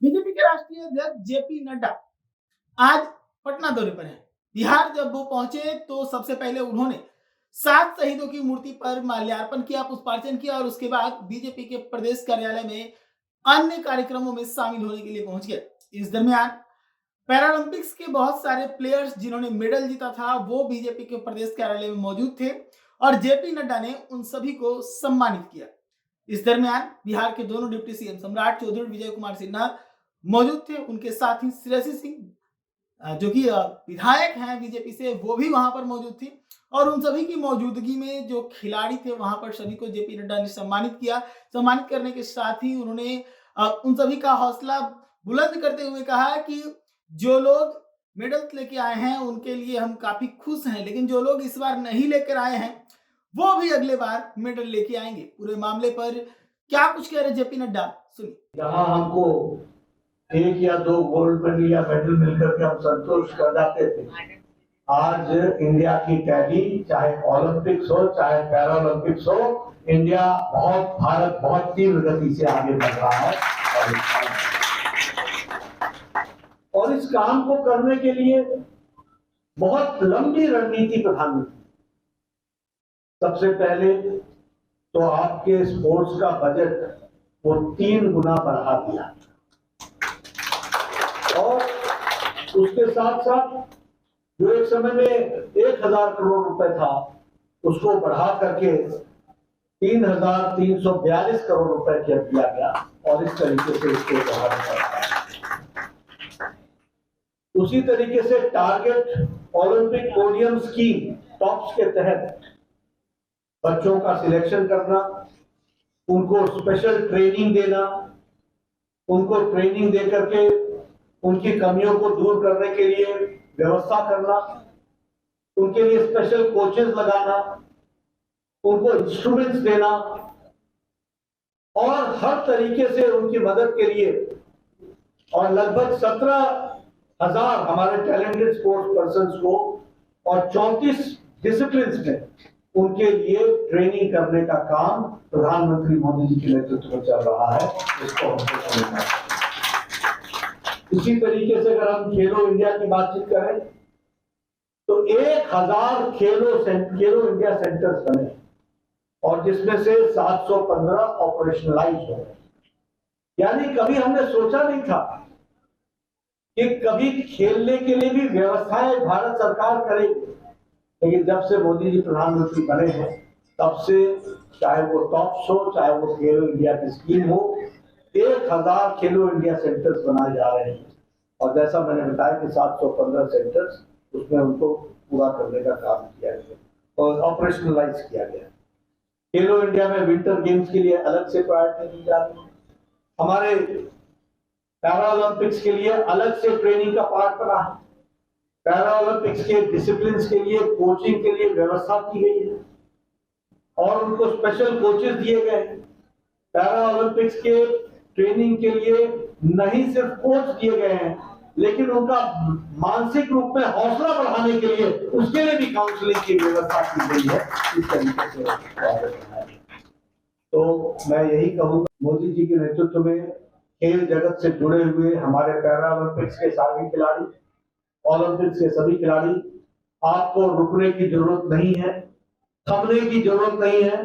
BJP के राष्ट्रीय अध्यक्ष जेपी नड्डा आज पटना दौरे पर हैं। बिहार जब वो पहुंचे तो सबसे पहले उन्होंने 7 शहीदों की मूर्ति पर माल्यार्पण किया, पुष्पार्चन किया और उसके बाद बीजेपी के प्रदेश कार्यालय में अन्य कार्यक्रमों में शामिल होने के लिए पहुंच गए। इस दरमियान पैरालंपिक्स के बहुत सारे प्लेयर्स जिन्होंने मेडल जीता था वो बीजेपी के प्रदेश कार्यालय में मौजूद थे और जेपी नड्डा ने उन सभी को सम्मानित किया। इस दरमियान बिहार के दोनों डिप्टी सीएम सम्राट चौधरी विजय कुमार सिन्हा मौजूद थे। उनके साथ ही श्रेयसी सिंह जो कि विधायक हैं बीजेपी से, वो भी वहां पर मौजूद थी और उन सभी की मौजूदगी में जो खिलाड़ी थे वहां पर सभी को जेपी नड्डा ने सम्मानित किया। सम्मानित करने के साथ ही उन्होंने उन सभी का हौसला बुलंद करते हुए कहा कि जो लोग मेडल लेके आए हैं उनके लिए हम काफी खुश हैं, लेकिन जो लोग इस बार नहीं लेकर आए हैं वो भी अगले बार मेडल लेके आएंगे। पूरे मामले पर क्या कुछ कह रहे जेपी नड्डा, सुनिए। जहां हमको 1 या 2 गोल्ड मेडल या मेडल मिलकर के हम संतोष कर जाते थे, आज इंडिया की टैली चाहे ओलंपिक्स हो चाहे पैरालंपिक्स हो, भारत बहुत तीव्र गति से आगे बढ़ रहा है और इस काम को करने के लिए बहुत लंबी रणनीति प्रधानमंत्री। सबसे पहले तो आपके स्पोर्ट्स का बजट वो 3 गुना बढ़ा दिया और उसके साथ साथ जो एक समय में 1000 करोड़ रुपए था उसको बढ़ा करके 3342 करोड़ रुपए किया गया और इस तरीके से इसको बढ़ा दिया। उसी तरीके से target Olympic podium scheme tops के तहत बच्चों का सिलेक्शन करना, उनको स्पेशल ट्रेनिंग देना, उनको ट्रेनिंग दे करके उनकी कमियों को दूर करने के लिए व्यवस्था करना, उनके लिए स्पेशल कोचेस लगाना, उनको इंस्ट्रूमेंट्स देना और हर तरीके से उनकी मदद के लिए और लगभग 17,000 हमारे टैलेंटेड स्पोर्ट्स पर्संस को और 34 डिसिप्लिन्स में उनके लिए ट्रेनिंग करने का काम प्रधानमंत्री मोदी जी के नेतृत्व में चल रहा है। इसको हमको समझना है। इसी तरीके से अगर हम खेलो इंडिया की बातचीत करें तो 1000 खेलो इंडिया सेंटर्स बने और जिसमें से 715 ऑपरेशनलाइज हो गए। यानी कभी हमने सोचा नहीं था कि कभी खेलने के लिए भी व्यवस्थाएं भारत सरकार करेगी, लेकिन जब से मोदी जी प्रधानमंत्री बने हैं तब से चाहे वो टॉप्स हो चाहे वो खेलो इंडिया की स्कीम हो, 1000 खेलो इंडिया सेंटर्स बनाए जा रहे हैं और जैसा मैंने बताया कि 715 सेंटर्स उसमें उनको पूरा करने का काम किया गया और ऑपरेशनलाइज किया गया। खेलो इंडिया में विंटर गेम्स के लिए अलग से प्रायोरिटी दी जा रही है। हमारे पैरालंपिक्स के लिए अलग से ट्रेनिंग का पार्ट बना है। पैरालंपिक्स के डिसिप्लिन्स के लिए कोचिंग के लिए व्यवस्था की गई है और उनको स्पेशल कोचेस दिए गए। पैरालंपिक्स के ट्रेनिंग के लिए नहीं सिर्फ कोच दिए गए हैं, लेकिन उनका मानसिक रूप में हौसला बढ़ाने के लिए उसके लिए भी काउंसलिंग की व्यवस्था की गई है। इस तरीके से तो मैं यही कहूंगा, मोदी जी के नेतृत्व में खेल जगत से जुड़े हुए हमारे पैरालंपिक्स के सारे खिलाड़ी, ओलंपिक्स के सभी खिलाड़ी, आपको रुकने की जरूरत नहीं है, थमने की जरूरत नहीं है,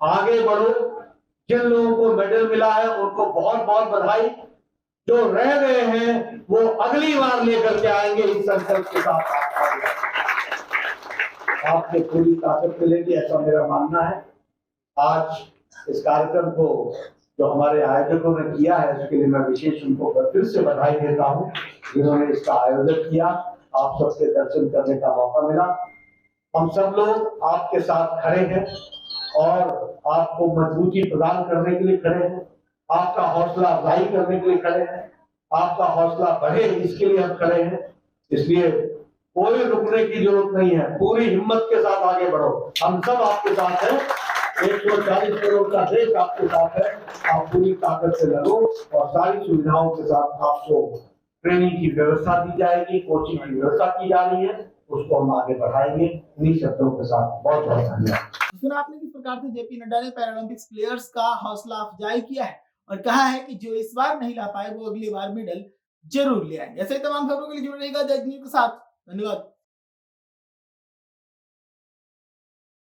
आगे बढ़ो। जिन लोगों को मेडल मिला है उनको बहुत बहुत बधाई। जो रह गए हैं वो अगली बार लेकर के आएंगे। इस संकल्प के साथ आपने पूरी ताकत मिलेगी, ऐसा मेरा मानना है। आज इस कार्यक्रम को जो हमारे आयोजकों ने किया है उसके लिए मैं विशेष उनको फिर से बधाई देता हूं, जिन्होंने इसका आयोजन किया। आप सबके दर्शन करने का मौका मिला। हम सब लोग आपके साथ खड़े हैं और आपको मजबूती प्रदान करने के लिए खड़े हैं, आपका हौसला अफजाई करने के लिए खड़े हैं, आपका हौसला बढ़े इसके लिए हम खड़े हैं। इसलिए कोई रुकने की जरूरत नहीं है, पूरी हिम्मत के साथ आगे बढ़ो। हम सब आपके साथ हैं, 140 करोड़ का देश आपके साथ है। आप पूरी ताकत से लड़ो और सारी सुविधाओं के साथ आपको ट्रेनिंग की व्यवस्था दी जाएगी, कोचिंग की व्यवस्था की जा रही है, उसको हम आगे बढ़ाएंगे। इन्हीं शब्दों के साथ बहुत बहुत धन्यवाद। सुना आपने किस प्रकार से जेपी नड्डा ने पैरालंपिक्स प्लेयर्स का हौसला अफजाई किया है और कहा है कि जो इस बार नहीं ला पाए वो अगली बार मेडल जरूर ले आएंगे। ऐसे ही तमाम खबरों के लिए जुड़े रहेगा जज न्यूज़ के साथ। धन्यवाद।